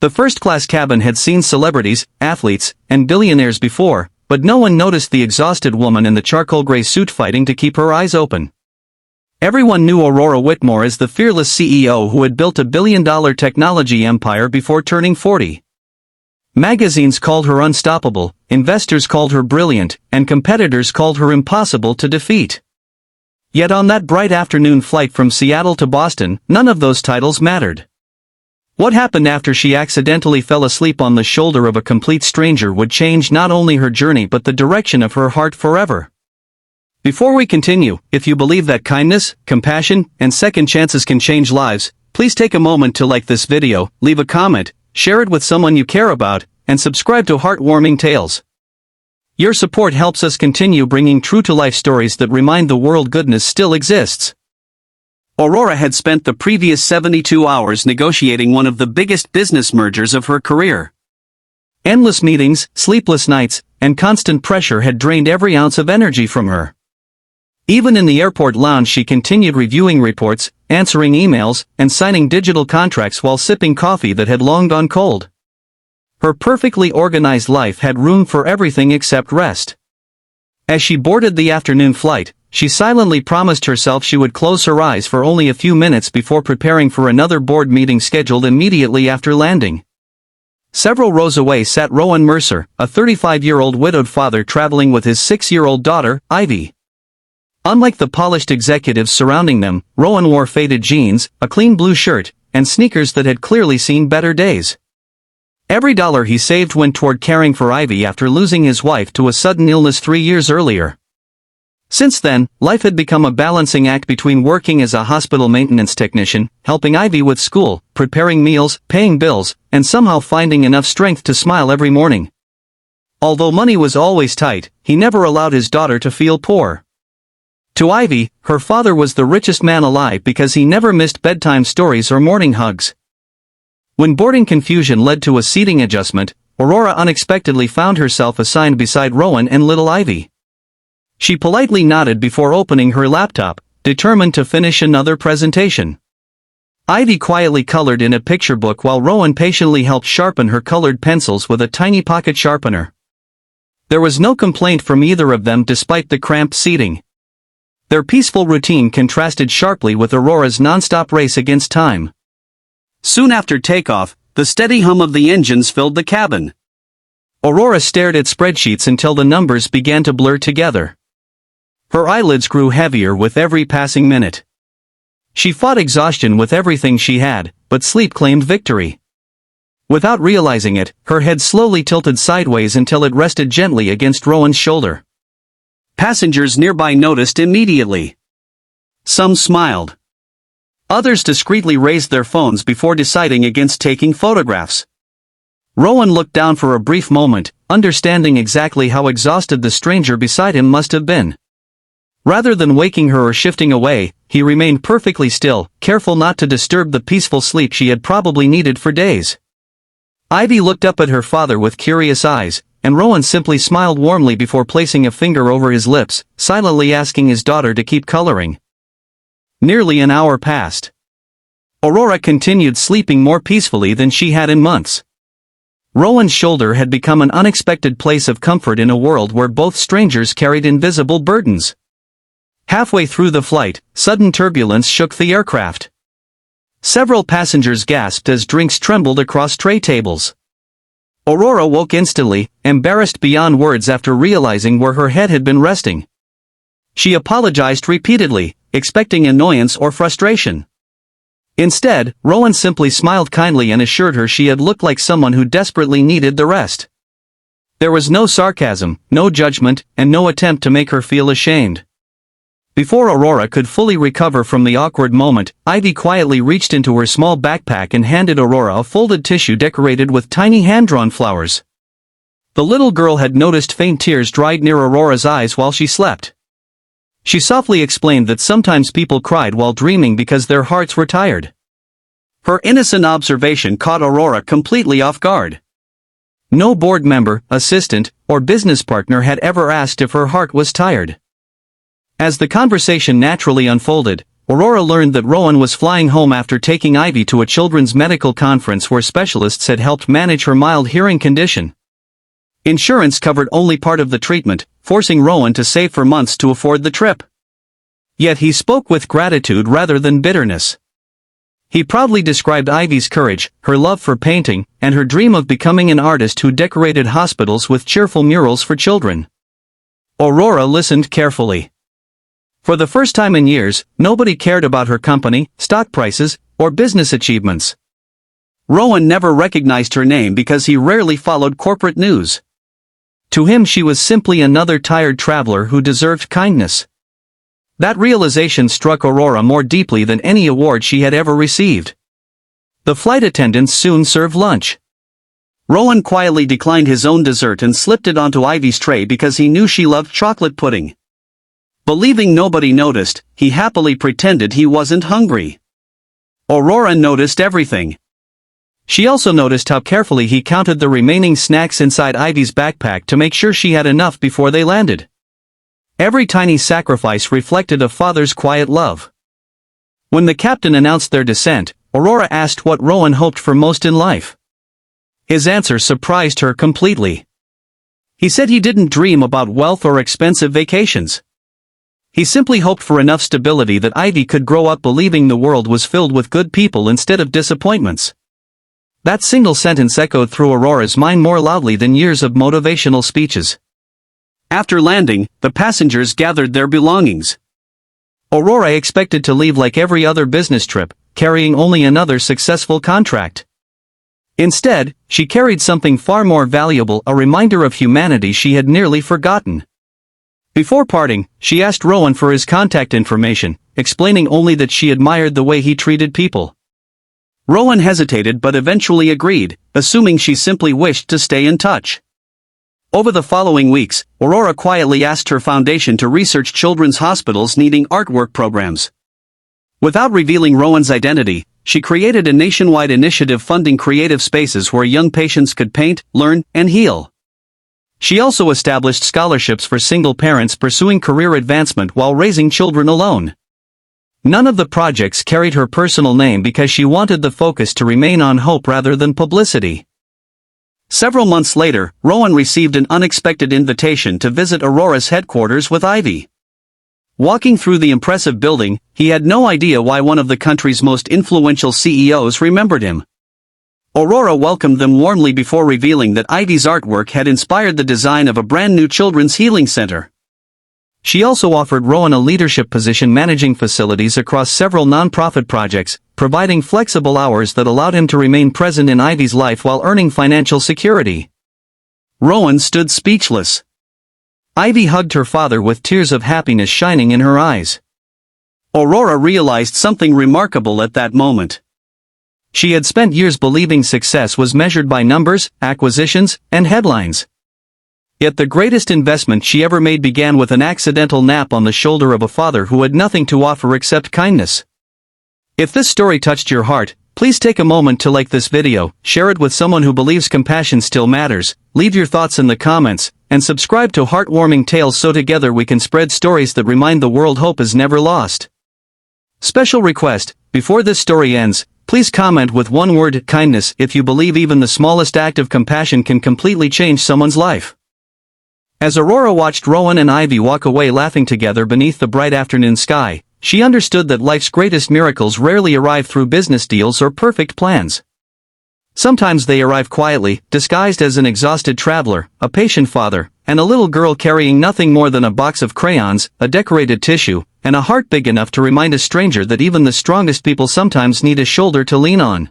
The first-class cabin had seen celebrities, athletes, and billionaires before, but no one noticed the exhausted woman in the charcoal gray suit fighting to keep her eyes open. Everyone knew Aurora Whitmore as the fearless CEO who had built a billion-dollar technology empire before turning 40. Magazines called her unstoppable, investors called her brilliant, and competitors called her impossible to defeat. Yet on that bright afternoon flight from Seattle to Boston, none of those titles mattered. What happened after she accidentally fell asleep on the shoulder of a complete stranger would change not only her journey but the direction of her heart forever. Before we continue, if you believe that kindness, compassion, and second chances can change lives, please take a moment to like this video, leave a comment, share it with someone you care about, and subscribe to Heartwarming Tales. Your support helps us continue bringing true-to-life stories that remind the world goodness still exists. Aurora had spent the previous 72 hours negotiating one of the biggest business mergers of her career. Endless meetings, sleepless nights, and constant pressure had drained every ounce of energy from her. Even in the airport lounge she continued reviewing reports, answering emails, and signing digital contracts while sipping coffee that had long gone cold. Her perfectly organized life had room for everything except rest. As she boarded the afternoon flight, she silently promised herself she would close her eyes for only a few minutes before preparing for another board meeting scheduled immediately after landing. Several rows away sat Rowan Mercer, a 35-year-old widowed father traveling with his 6-year-old daughter, Ivy. Unlike the polished executives surrounding them, Rowan wore faded jeans, a clean blue shirt, and sneakers that had clearly seen better days. Every dollar he saved went toward caring for Ivy after losing his wife to a sudden illness 3 years earlier. Since then, life had become a balancing act between working as a hospital maintenance technician, helping Ivy with school, preparing meals, paying bills, and somehow finding enough strength to smile every morning. Although money was always tight, he never allowed his daughter to feel poor. To Ivy, her father was the richest man alive because he never missed bedtime stories or morning hugs. When boarding confusion led to a seating adjustment, Aurora unexpectedly found herself assigned beside Rowan and little Ivy. She politely nodded before opening her laptop, determined to finish another presentation. Ivy quietly colored in a picture book while Rowan patiently helped sharpen her colored pencils with a tiny pocket sharpener. There was no complaint from either of them despite the cramped seating. Their peaceful routine contrasted sharply with Aurora's non-stop race against time. Soon after takeoff, the steady hum of the engines filled the cabin. Aurora stared at spreadsheets until the numbers began to blur together. Her eyelids grew heavier with every passing minute. She fought exhaustion with everything she had, but sleep claimed victory. Without realizing it, her head slowly tilted sideways until it rested gently against Rowan's shoulder. Passengers nearby noticed immediately. Some smiled. Others discreetly raised their phones before deciding against taking photographs. Rowan looked down for a brief moment, understanding exactly how exhausted the stranger beside him must have been. Rather than waking her or shifting away, he remained perfectly still, careful not to disturb the peaceful sleep she had probably needed for days. Ivy looked up at her father with curious eyes, and Rowan simply smiled warmly before placing a finger over his lips, silently asking his daughter to keep coloring. Nearly an hour passed. Aurora continued sleeping more peacefully than she had in months. Rowan's shoulder had become an unexpected place of comfort in a world where both strangers carried invisible burdens. Halfway through the flight, sudden turbulence shook the aircraft. Several passengers gasped as drinks trembled across tray tables. Aurora woke instantly, embarrassed beyond words after realizing where her head had been resting. She apologized repeatedly, expecting annoyance or frustration. Instead, Rowan simply smiled kindly and assured her she had looked like someone who desperately needed the rest. There was no sarcasm, no judgment, and no attempt to make her feel ashamed. Before Aurora could fully recover from the awkward moment, Ivy quietly reached into her small backpack and handed Aurora a folded tissue decorated with tiny hand-drawn flowers. The little girl had noticed faint tears dried near Aurora's eyes while she slept. She softly explained that sometimes people cried while dreaming because their hearts were tired. Her innocent observation caught Aurora completely off guard. No board member, assistant, or business partner had ever asked if her heart was tired. As the conversation naturally unfolded, Aurora learned that Rowan was flying home after taking Ivy to a children's medical conference where specialists had helped manage her mild hearing condition. Insurance covered only part of the treatment, forcing Rowan to save for months to afford the trip. Yet he spoke with gratitude rather than bitterness. He proudly described Ivy's courage, her love for painting, and her dream of becoming an artist who decorated hospitals with cheerful murals for children. Aurora listened carefully. For the first time in years, nobody cared about her company, stock prices, or business achievements. Rowan never recognized her name because he rarely followed corporate news. To him she was simply another tired traveler who deserved kindness. That realization struck Aurora more deeply than any award she had ever received. The flight attendants soon served lunch. Rowan quietly declined his own dessert and slipped it onto Ivy's tray because he knew she loved chocolate pudding. Believing nobody noticed, he happily pretended he wasn't hungry. Aurora noticed everything. She also noticed how carefully he counted the remaining snacks inside Ivy's backpack to make sure she had enough before they landed. Every tiny sacrifice reflected a father's quiet love. When the captain announced their descent, Aurora asked what Rowan hoped for most in life. His answer surprised her completely. He said he didn't dream about wealth or expensive vacations. He simply hoped for enough stability that Ivy could grow up believing the world was filled with good people instead of disappointments. That single sentence echoed through Aurora's mind more loudly than years of motivational speeches. After landing, the passengers gathered their belongings. Aurora expected to leave like every other business trip, carrying only another successful contract. Instead, she carried something far more valuable, a reminder of humanity she had nearly forgotten. Before parting, she asked Rowan for his contact information, explaining only that she admired the way he treated people. Rowan hesitated but eventually agreed, assuming she simply wished to stay in touch. Over the following weeks, Aurora quietly asked her foundation to research children's hospitals needing artwork programs. Without revealing Rowan's identity, she created a nationwide initiative funding creative spaces where young patients could paint, learn, and heal. She also established scholarships for single parents pursuing career advancement while raising children alone. None of the projects carried her personal name because she wanted the focus to remain on hope rather than publicity. Several months later, Rowan received an unexpected invitation to visit Aurora's headquarters with Ivy. Walking through the impressive building, he had no idea why one of the country's most influential CEOs remembered him. Aurora welcomed them warmly before revealing that Ivy's artwork had inspired the design of a brand new children's healing center. She also offered Rowan a leadership position managing facilities across several non-profit projects, providing flexible hours that allowed him to remain present in Ivy's life while earning financial security. Rowan stood speechless. Ivy hugged her father with tears of happiness shining in her eyes. Aurora realized something remarkable at that moment. She had spent years believing success was measured by numbers, acquisitions, and headlines. Yet the greatest investment she ever made began with an accidental nap on the shoulder of a father who had nothing to offer except kindness. If this story touched your heart, please take a moment to like this video, share it with someone who believes compassion still matters, leave your thoughts in the comments, and subscribe to Heartwarming Tales so together we can spread stories that remind the world hope is never lost. Special request, before this story ends, please comment with one word, kindness, if you believe even the smallest act of compassion can completely change someone's life. As Aurora watched Rowan and Ivy walk away laughing together beneath the bright afternoon sky, she understood that life's greatest miracles rarely arrive through business deals or perfect plans. Sometimes they arrive quietly, disguised as an exhausted traveler, a patient father, and a little girl carrying nothing more than a box of crayons, a decorated tissue, and a heart big enough to remind a stranger that even the strongest people sometimes need a shoulder to lean on.